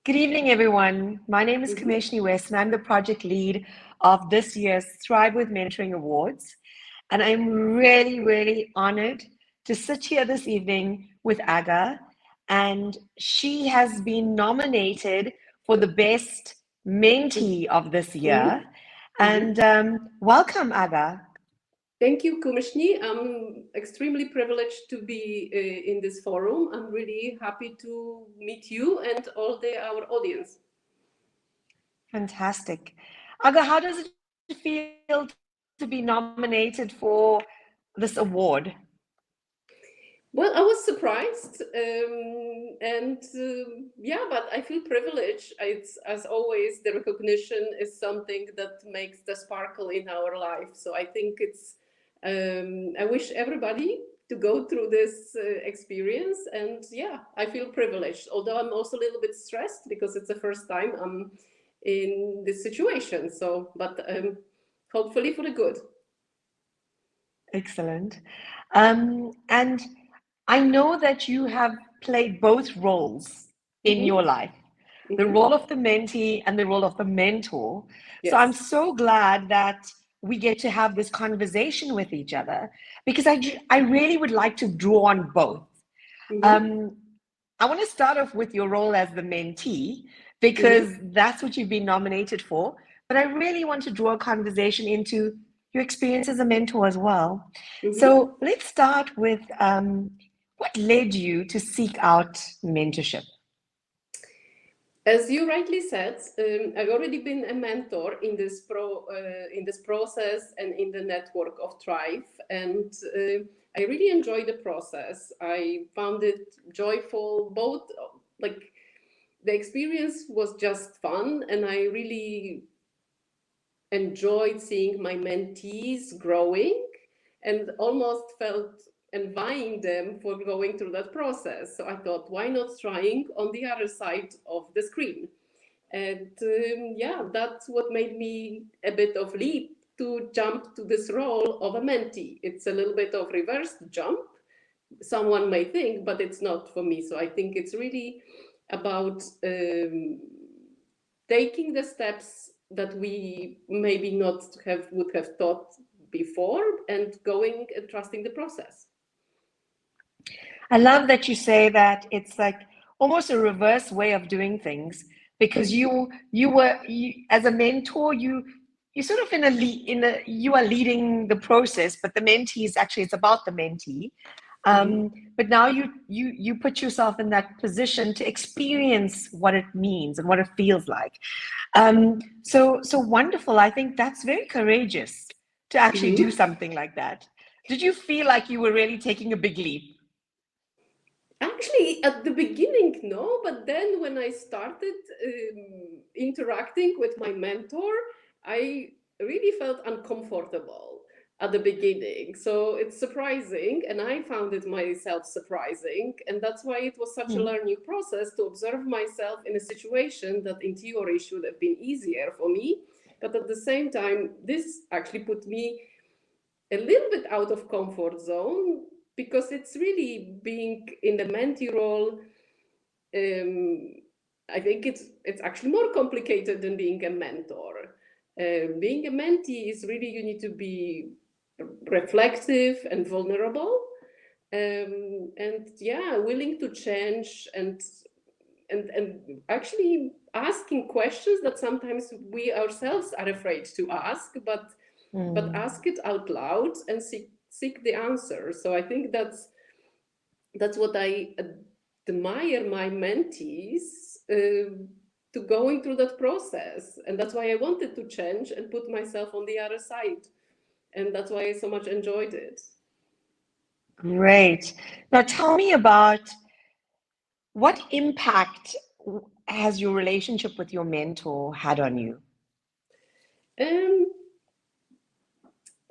Good evening, everyone. My name is Mhm. Kameshni West, and I'm the project lead of this year's Thrive with Mentoring Awards. And I'm really, really honored to sit here this evening with Aga. And she has been nominated for the best mentee of this year. Mhm. And Mhm. welcome, Aga. Thank you, Kumishni. I'm extremely privileged to be in this forum. I'm really happy to meet you and our audience. Fantastic. Aga, how does it feel to be nominated for this award? Well, I was surprised, yeah, but I feel privileged. It's as always, the recognition is something that makes the sparkle in our life. So I think it's. I wish everybody to go through this experience, and yeah, I feel privileged. Although I'm also a little bit stressed because it's the first time I'm in this situation. So, but hopefully for the good. Excellent. And I know that you have played both roles in Hmm. your life, the Hmm. role of the mentee and the role of the mentor. So I'm Yes. so glad that we get to have this conversation with each other because I really would like to draw on both. Hmm. Um, I want to start off with your role as the mentee Hmm. because that's what you've been nominated for. But I really want to draw a conversation into your experience as a mentor as well. Hmm. So let's start with what led you to seek out mentorship? As you rightly said, I've already been a mentor in in this process and in the network of Thrive, and I really enjoyed the process. I found it joyful. Both like the experience was just fun, and I really enjoyed seeing my mentees growing and almost felt envying them for going through that process. So I thought, why not trying on the other side of the screen? And yeah, that's what made me a bit of leap to jump to this role of a mentee. It's a little bit of reverse jump, someone may think, but it's not for me. So I think it's really about taking the steps that we maybe not have would have thought before and going and trusting the process. I love that you say that it's like almost a reverse way of doing things because as a mentor you sort of in a you are leading the process, but the mentee is actually it's about the mentee. Mhm. But now you put yourself in that position to experience what it means and what it feels like. So wonderful. I think that's very courageous to actually do Mhm. something like that. Did you feel like you were really taking a big leap? Actually, at the beginning, no, but then when I started interacting with my mentor, I really felt uncomfortable at the beginning. So it's surprising, and I found it myself surprising. And that's why it was such a Hmm. learning process to observe myself in a situation that in theory should have been easier for me. But at the same time, this actually put me a little bit out of comfort zone because it's really being in the mentee role. um, I think it's actually more complicated than being a mentor. Being a mentee is really you need to be reflective and vulnerable, and yeah, willing to change and actually asking questions that sometimes we ourselves are afraid to ask, but Mm. ask it out loud and seek the answer. So I think that's what I admire my mentees to going through that process, and that's why I wanted to change and put myself on the other side, and that's why I so much enjoyed it. Great. Now tell me about what impact has your relationship with your mentor had on you? Um,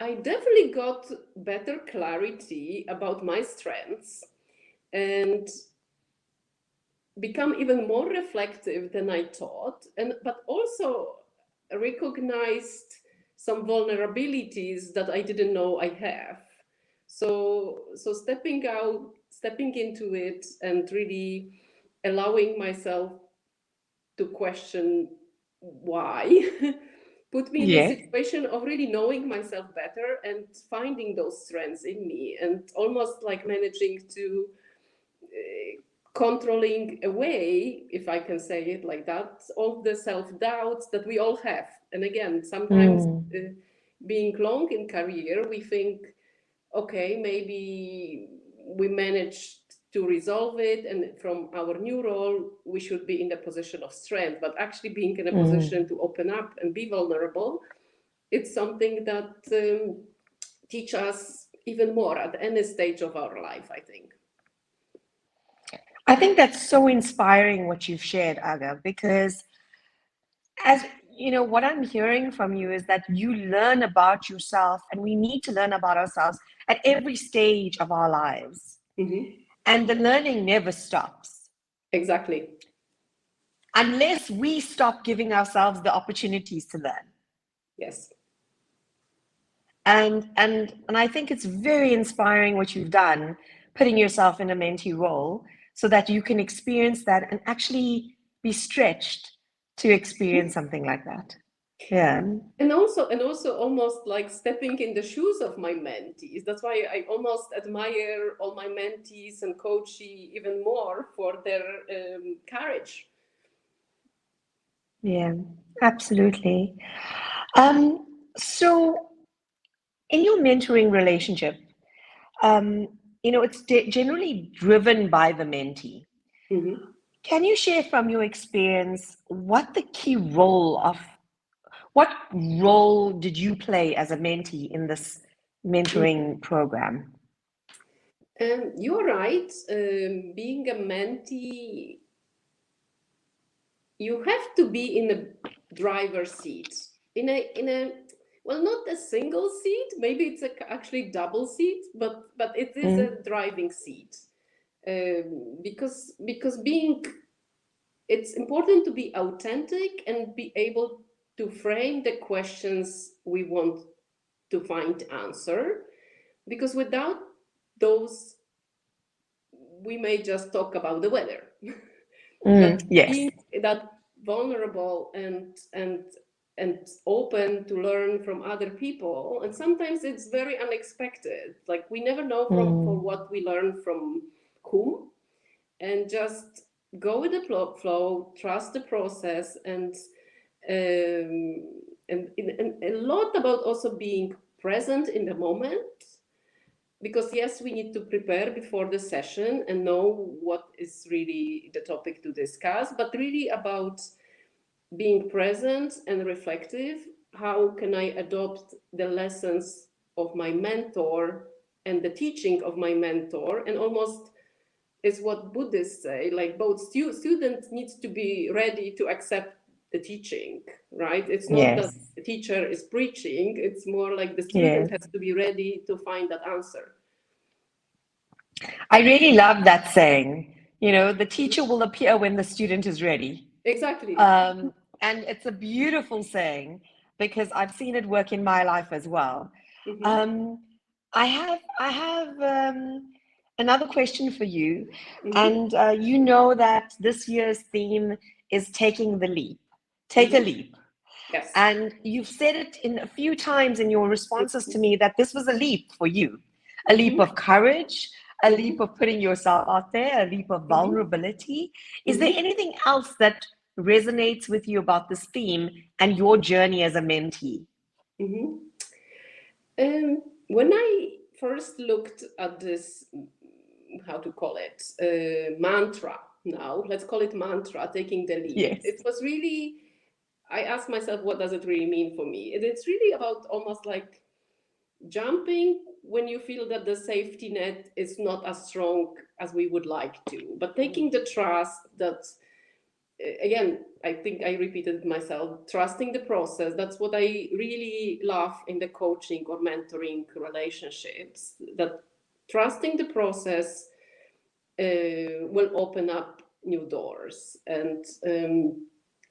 I definitely got better clarity about my strengths and become even more reflective than I thought, and but also recognized some vulnerabilities that I didn't know I have. So stepping out, stepping into it, and really allowing myself to question why, put me in the Yes. situation of really knowing myself better and finding those strengths in me, and almost like managing to controlling away, if I can say it like that, all the self-doubts that we all have. And again, sometimes Mm. being long in career, we think, okay, maybe we managed to resolve it, and from our new role we should be in the position of strength. But actually being in a position to open up and be vulnerable, it's something that teach us even more at any stage of our life, I think. I think that's so inspiring what you've shared, Aga, because as you know, what I'm hearing from you is that you learn about yourself, and we need to learn about ourselves at every stage of our lives. Mm-hmm. And the learning never stops Exactly. unless we stop giving ourselves the opportunities to learn. Yes. And I think it's very inspiring what you've done, putting yourself in a mentee role so that you can experience that and actually be stretched to experience something like that. Yeah. And also almost like stepping in the shoes of my mentees. That's why I almost admire all my mentees and coachee even more for their courage. Yeah, absolutely. Um, so in your mentoring relationship, um, it's generally driven by the mentee. Mm-hmm. Can you share from your experience what role did you play as a mentee in this mentoring program? You're right. Being a mentee, you have to be in a driver's seat. In a well, not a single seat. Maybe it's actually double seat, but it is Mm, a driving seat. Because being it's important to be authentic and be able to frame the questions we want to find answer, because without those we may just talk about the weather. But yes. being that vulnerable and open to learn from other people, and sometimes it's very unexpected, like we never know from for Mm, what we learn from whom, and just go with the flow, trust the process, and a lot about also being present in the moment. Because yes, we need to prepare before the session and know what is really the topic to discuss, but really about being present and reflective. How can I adopt the lessons of my mentor and the teaching of my mentor? And almost is what Buddhists say, like both students needs to be ready to accept the teaching, right? It's not that yes. the teacher is preaching, it's more like the student Yes. has to be ready to find that answer. I really love that saying. The teacher will appear when the student is ready. Exactly. Um, and it's a beautiful saying because I've seen it work in my life as well. Mm-hmm. Um, I have another question for you, Mm-hmm. and you know that this year's theme is taking the leap. Take a Mm-hmm. leap. Yes. And you've said it in a few times in your responses to me that this was a leap for you, a leap Mm-hmm. of courage, a Mm-hmm. leap of putting yourself out there, a leap of Mm-hmm. vulnerability. Is there Mm-hmm. anything else that resonates with you about this theme and your journey as a mentee? Mm-hmm. When I first looked at this, how to call it, mantra, now let's call it mantra, taking the leap, Yes. it was really, I asked myself, what does it really mean for me? And it's really about almost like jumping when you feel that the safety net is not as strong as we would like to, but taking the trust that, again, I think I repeated myself, trusting the process. That's what I really love in the coaching or mentoring relationships, that trusting the process will open up new doors. And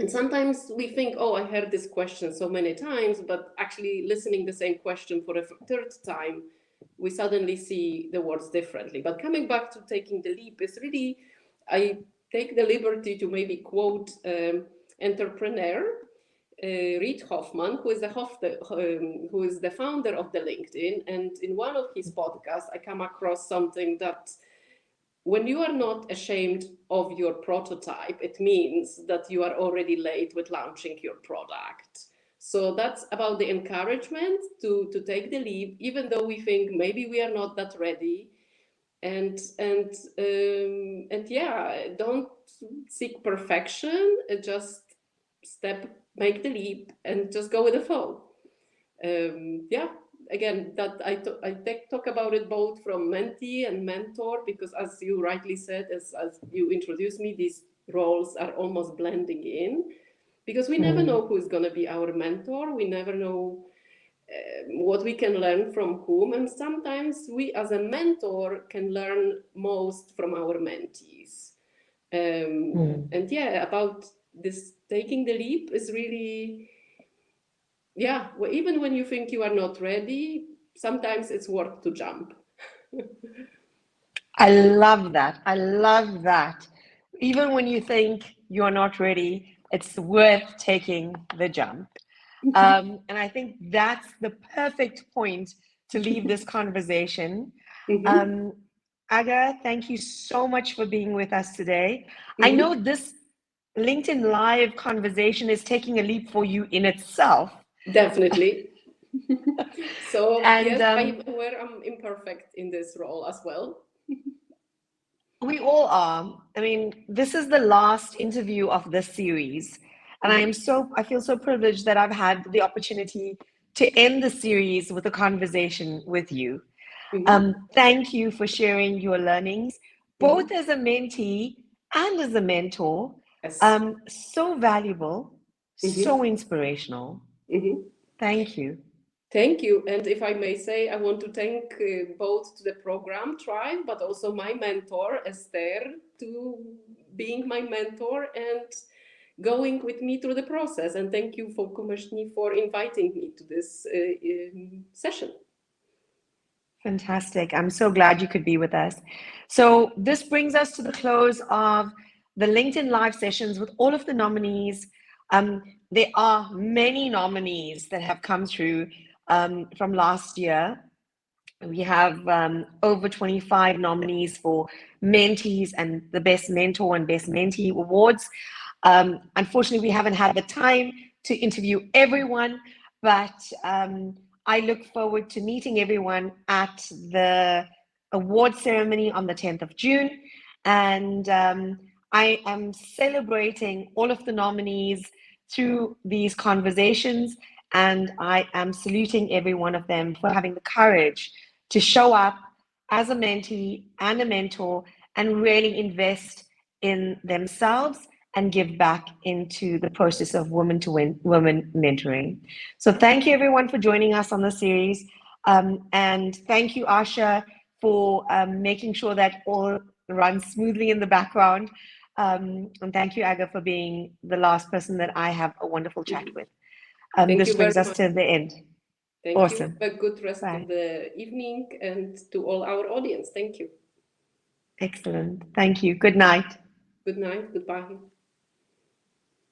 sometimes we think, oh, I heard this question so many times, but actually listening the same question for a third time, we suddenly see the words differently. But coming back to taking the leap is really, I take the liberty to maybe quote entrepreneur Reid Hoffman, who is the founder of the LinkedIn. And in one of his podcasts, I come across something that when you are not ashamed of your prototype, it means that you are already late with launching your product. So that's about the encouragement to take the leap, even though we think maybe we are not that ready. And yeah, don't seek perfection. Just make the leap, and just go with the flow. Yeah, again, that I talk about it both from mentee and mentor, because as you rightly said, as you introduced me, these roles are almost blending in, because we never know who's going to be our mentor. We never know what we can learn from whom, and sometimes we as a mentor can learn most from our mentees. And yeah, about this taking the leap is really, yeah, well, even when you think you are not ready, sometimes it's worth to jump. I love that. I love that. Even when you think you're not ready, it's worth taking the jump. And I think that's the perfect point to leave this conversation. Aga, thank you so much for being with us today. I know this LinkedIn Live conversation is taking a leap for you in itself. Definitely. So And yes, I'm aware I'm imperfect in this role as well. we all are. I mean, this is the last interview of this series. And I feel so privileged that I've had the opportunity to end the series with a conversation with you. Thank you for sharing your learnings, both as a mentee and as a mentor. Yes. So valuable, so inspirational. Thank you. Thank you. And if I may say, I want to thank both to the program Tribe, but also my mentor, Esther, to being my mentor and going with me through the process. And thank you for Kumashni for inviting me to this session. Fantastic. I'm so glad you could be with us. So this brings us to the close of the LinkedIn Live sessions with all of the nominees. There are many nominees that have come through from last year. We have over 25 nominees for mentees and the Best Mentor and Best Mentee awards. Unfortunately, we haven't had the time to interview everyone, but I look forward to meeting everyone at the award ceremony on the 10th of June. And I am celebrating all of the nominees through these conversations, and I am saluting every one of them for having the courage to show up as a mentee and a mentor and really invest in themselves and give back into the process of women to women mentoring. So thank you everyone for joining us on the series. And thank you, Asha, for making sure that all runs smoothly in the background. And thank you, Aga, for being the last person that I have a wonderful chat with. This brings us to the end. Thank awesome. you. Have a good rest Bye. of the evening, and to all our audience, thank you. Excellent. Thank you. Good night. Good night. Goodbye.